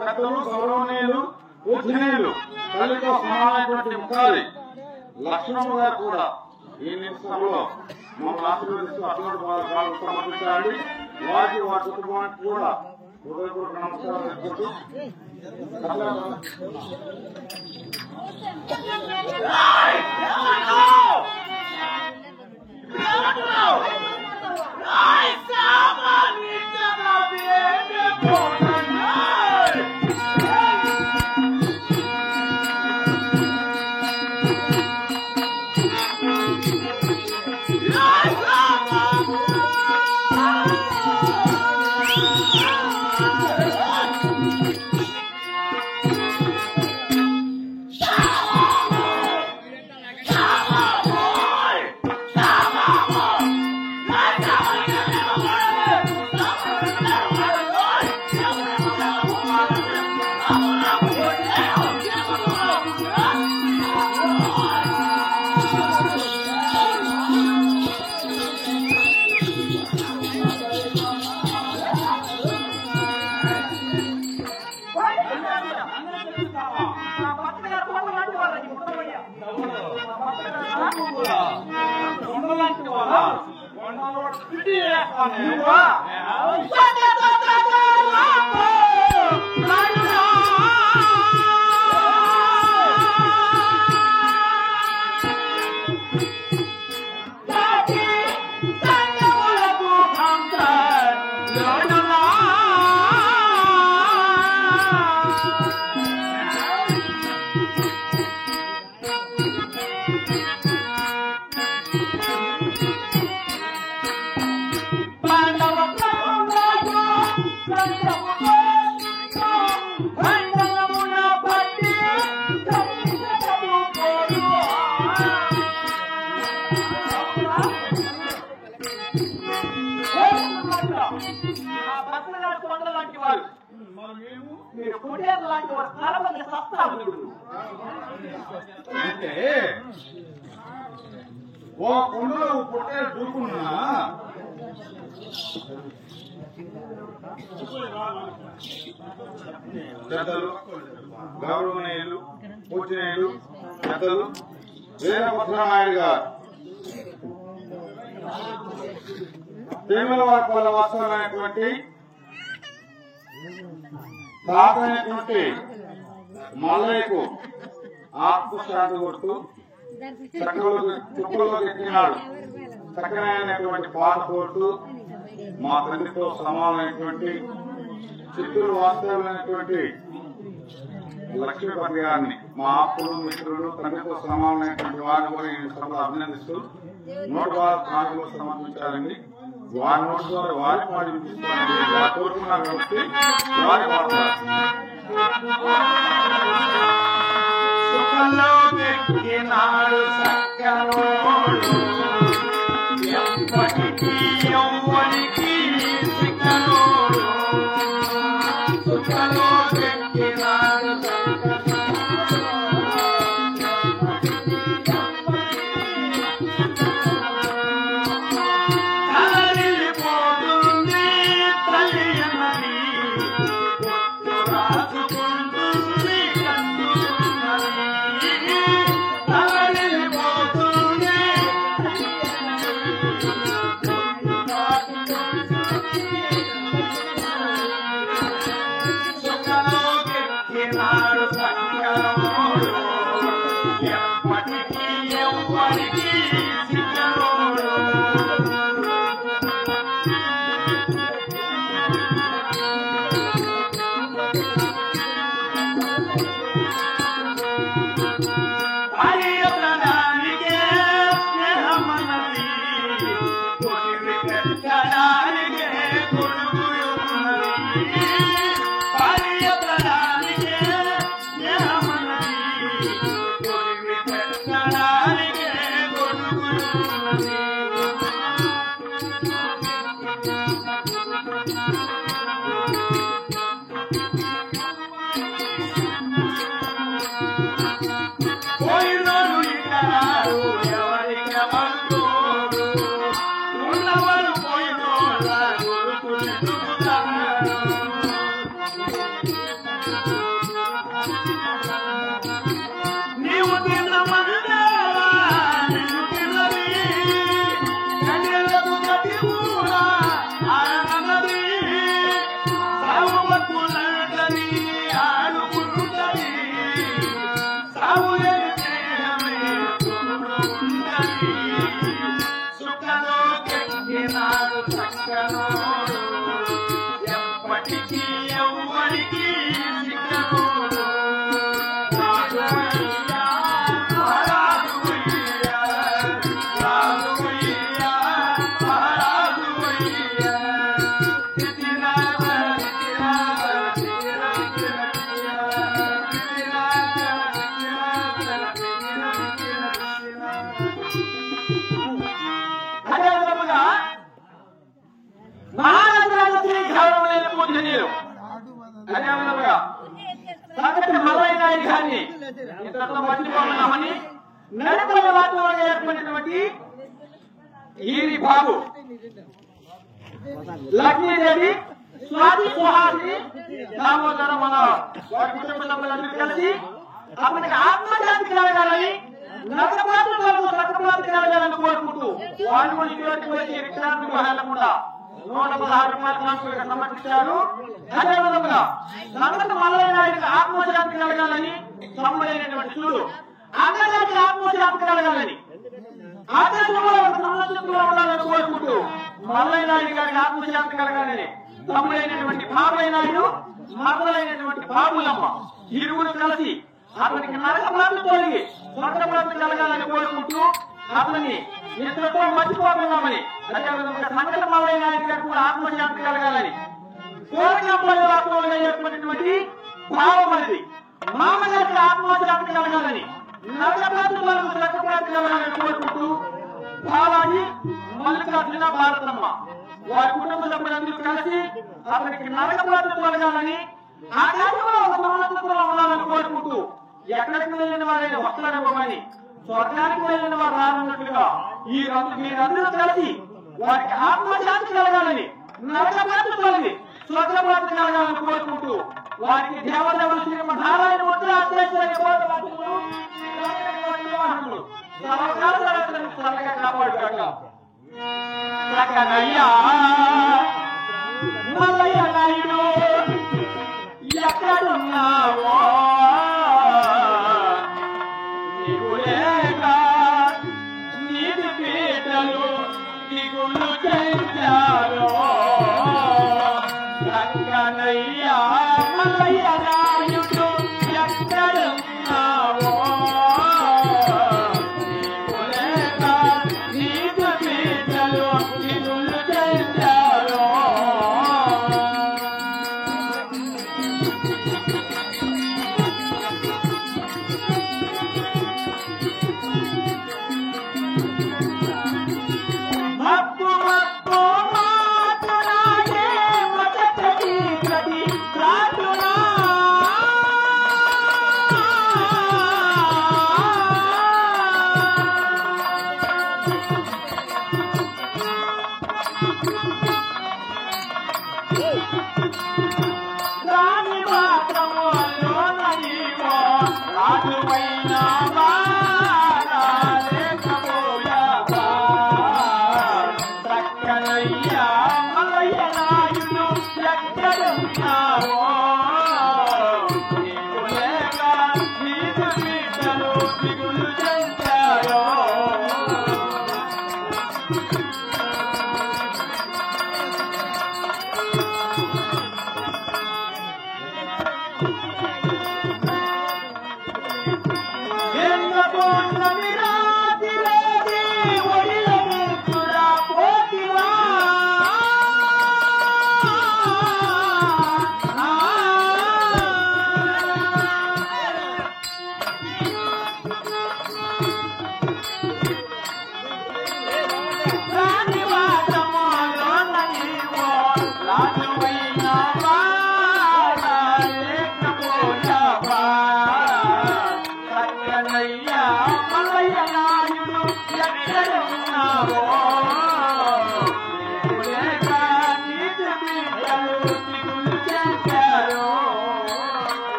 పెద్దలు గౌరవనీయులు పూజనీయులు తల్లితో సమానమైనటువంటి ముఖాలి లక్ష్మణ్ గారు కూడా ఈ నిమిషంలో మమ్మల్ని ఆశీర్వదిస్తూ అటువంటి వాళ్ళు సమర్పించాలి. వారి కుటుంబానికి కూడా హృదయపూర్వక నమస్కారం చెప్పుకుంటూ అంటే ఓ కొండలో పొట్టే దూకున్నా పెద్దలు గౌరవనీయులు పూజనీయులు పెద్దలు వీరభద్రనాయుడు గారు వేములవాడ వాస్తవమైనటువంటి తాతైనటువంటి మల్లయ్యకు ఆత్మశాంతి కొడుతూ చుక్కలోకి ఎక్కినాడు. చక్కనైనటువంటి పాట కోరుతూ మా తండ్రితో సమానమైనటువంటి చిత్తూరు వాస్తవమైనటువంటి లక్ష్మీపతి గారిని మా ఆప్తులు మిత్రులు తండ్రితో సమానమైనటువంటి వారిని కూడా ఈ సభలో అభినందిస్తూ నోటి వారు సమర్పించాలండి. వారి నోటి ద్వారా వారి పాడి వినిపిస్తారండి. వారు కోరుకున్నారు కాబట్టి వారి వాడతారు. సుఖంలో వ్యక్తినాడు సక్కరోడు ఎప్పటికీ ఎవ్వరికి సిక్కరోడు సుఖంలో వ్యక్తినాడు పోయినోడు ఇక్కడారు ఎవరిక బంధువులు ఉన్నవాడు పోయినోళ్ళ గురుకులు చూస్తారు నీవు తిన్న మందా నిన్ను తిన్నది కన్యలకు గతి కూడా ఆనన్నది సాగుబతులంటది ఆడుకుంటున్నది సాగులేని స్నేహమే తోడుంటది సుఖలో గెలినాడు చక్కనోడు ఎప్పటికీ ఎవ్వరికి చిక్కనోడు సంగతి మల్లయ్య నాయుడు గారిని ఇంతలో మర్చిపోతున్నామని నడపల్లి వాతావరణంలో ఏర్పడినటువంటి ఈరి బాబు లక్ష్మీదేవి స్వాతి సుహాసి దామోదర మన వారి కుటుంబ సభ్యులందరూ కలిసి అతనికి ఆత్మశాంతి కలగాలని నరకపాత్ర కలగాలని కోరుకుంటూ వాళ్ళు వచ్చి విక్రాంతి వెళ్ళకుండా 116 రూపాయలు సమర్పించారు. అదేవిధంగా సంగతి మల్లయ్య నాయుడికి ఆత్మశాంతి కలగాలని సమ్మడైనటువంటి చూడు అందరికీ ఆత్మశాంతి కలగాలని ఆదర్శంలో ఉండాలని కోరుకుంటూ మల్లయ్య నాయుడు గారికి ఆత్మశాంతి కలగాలని సమ్మడైనటువంటి బాబయ్య నాయుడు మరదలైనటువంటి బాబులమ్మ ఇరువురు కలిసి అతనికి నరకప్రాంతి తొలగి స్వర్గప్రాంతి కలగాలని కోరుకుంటూ అతన్ని ఇంతలో మర్చిపోతున్నామని అదేవిధంగా సంగతి మల్లయ్య నాయుడు గారికి కూడా ఆత్మశాంతి కలగాలని కోరికపల్లి వాతావరణంలో ఏర్పడినటువంటి భావం అనేది మామగారికి ఆత్మశాంతి కలగాలని నరకప్రాంతి వరకు స్వర్గప్రాంతి కలగాలని కోరుకుంటూ బాలాజీ మల్లికార్జున భారతమ్మ వారి కుటుంబ సభ్యులందరూ కలిసి అతనికి నరకప్రాంతి కలగాలని ఆకాశంలో ఒక సమానత్వంలో ఉండాలని కోరుకుంటూ ఎక్కడికి వెళ్ళిన వారైనా వస్తారని స్వర్గానికి వెళ్ళిన వారు రానున్నట్లుగా మీరందరూ కలిసి వారికి ఆత్మశాంతి కలగాలని నరకప్రాంతి తొలగి స్వర్గప్రాంతి కలగాలని కోరుకుంటూ వారికి దేవదేవులు శ్రీమన్నారాయణ కాపాడు మల్లయ్య నాయుడు ఎక్కడున్నావో నీవు లేక నీటి పీటలు దిగులు చేశారో చక్కనయ్యా మల్లయ్య నాయుడు ఎక్కడున్నావో నీవు లేక నీటి పీటలు దిగులు చేశారో రాజు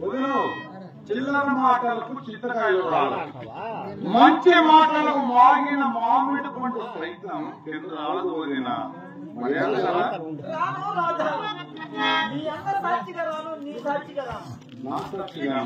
వదిలు చిల్లర మాటలకు చింతకాయలు రాలి, మంచి మాటలకు మాగిన మామిడి పండు సైతం కింద రాదు. వదిన సాక్షిగా రాను, నీ సాక్షిగా రాను. నా సాక్షిగా